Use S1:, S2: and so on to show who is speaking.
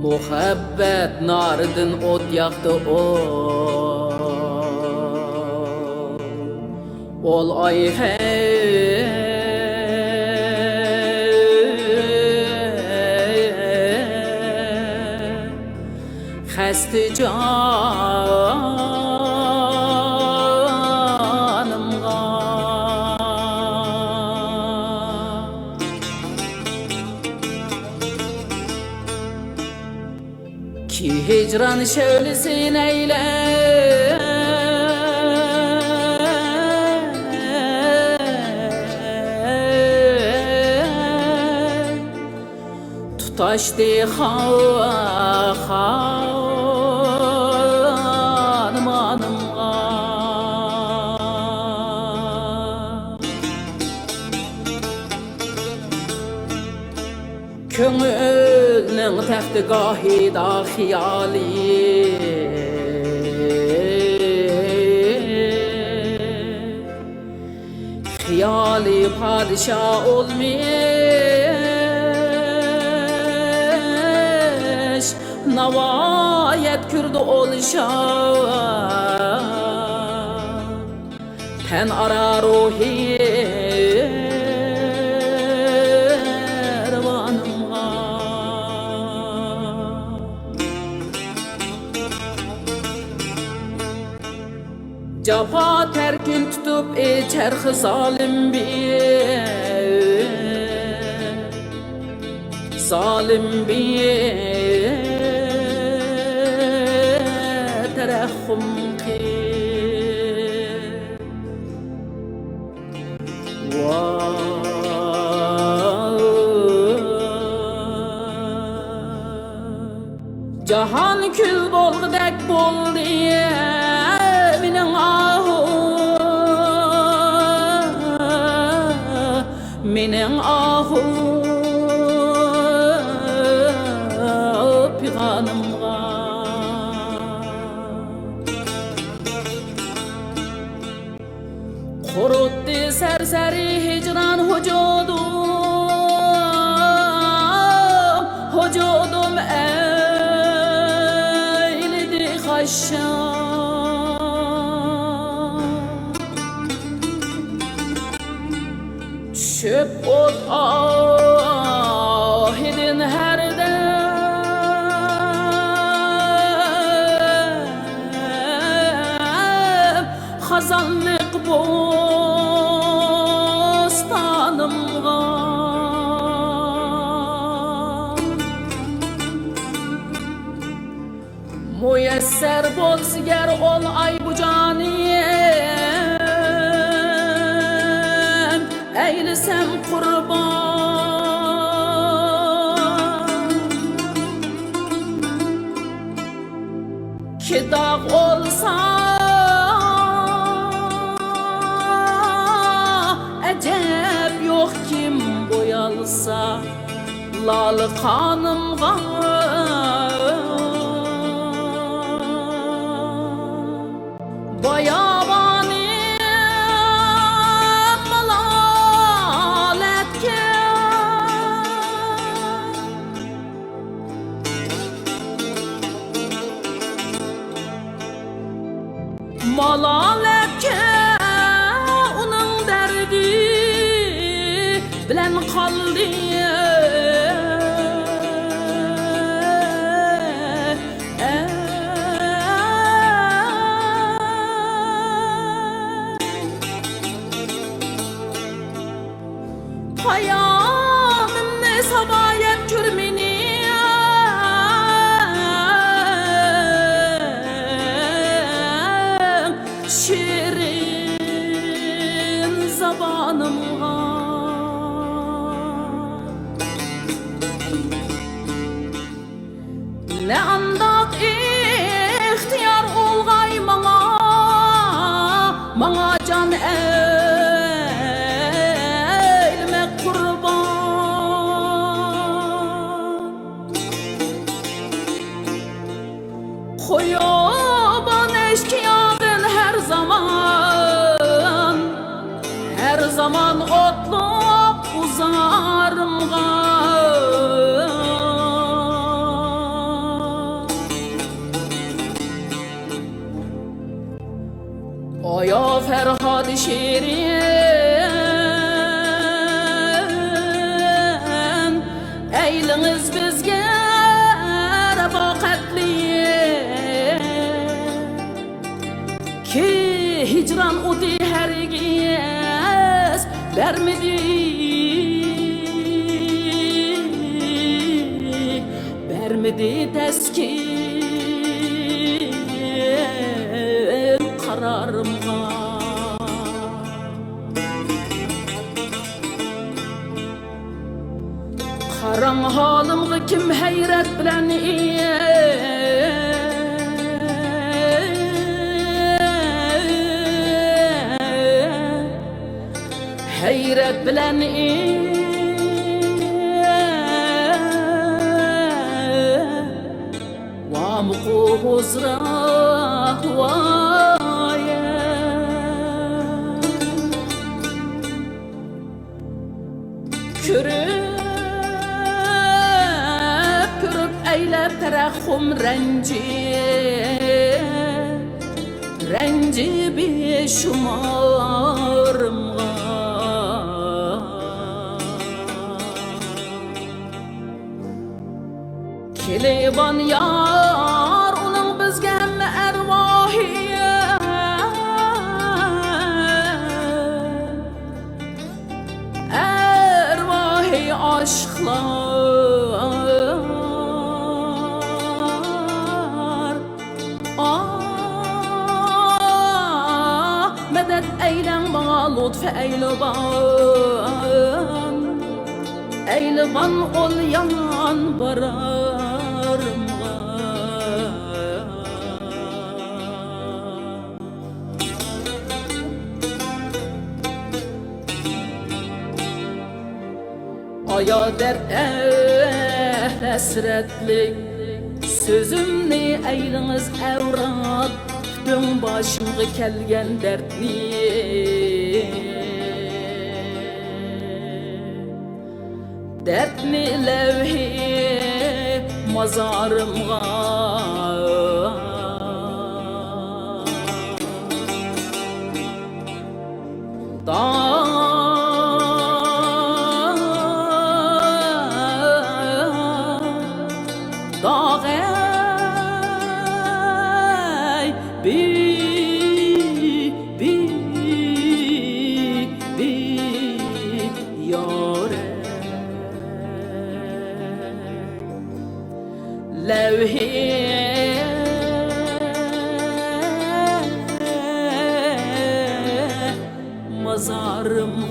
S1: Muhabbet narıdın ot yaktı ol ay hey Xəsti canımğa Ki hicran şevlisin eyle Tutaşdı hanım anımğa Köngülün təxti qahida xiyali Xiyali padişah olmuş Navayet kürdü oluşan Ten ara ruhi Cefa terkin tutup çerhi zalim bir terehhum ki Cahan kül bolgudek boldi Minin ahu Minin ahu Piganımğa Kuruttu serseri hicran Hücudum eyledi haşşan Çöp ot ahidin her dem Hazanlık bostanımğa Müyesser bolsiger ol ay bu caniyem Eylisem kurban Ki dağ olsa Ecep yok kim boyalsa Lalı kanımğa Bayabani malaletke Malaletke onun derdi bilen kaldı Hayatım ne sabayet kürmini Şirin zabanımğa Ne andak ihtiyar olgay Mana can Koyaban eşkıyadın her zaman otlup uzarımğa Ferhad Şirin eyliniz bizge rafaqatli ki hicran udi hergiz bermidi teskin kararımga Karam halımga kim hayret bilen hayret bilen wa muqu huzra huvaya Körüp eylep terahum renci beşumarımga Keleban yar onun bizge hem ervahi aşklar medet eylen bana lütfe eyleban ol yaman bararımga Aya dert esretlik sözümni eyliniz evrat Dön başımga kelgen dertli Dertni levhi mazarımga Dağay bi yare levhi mazarım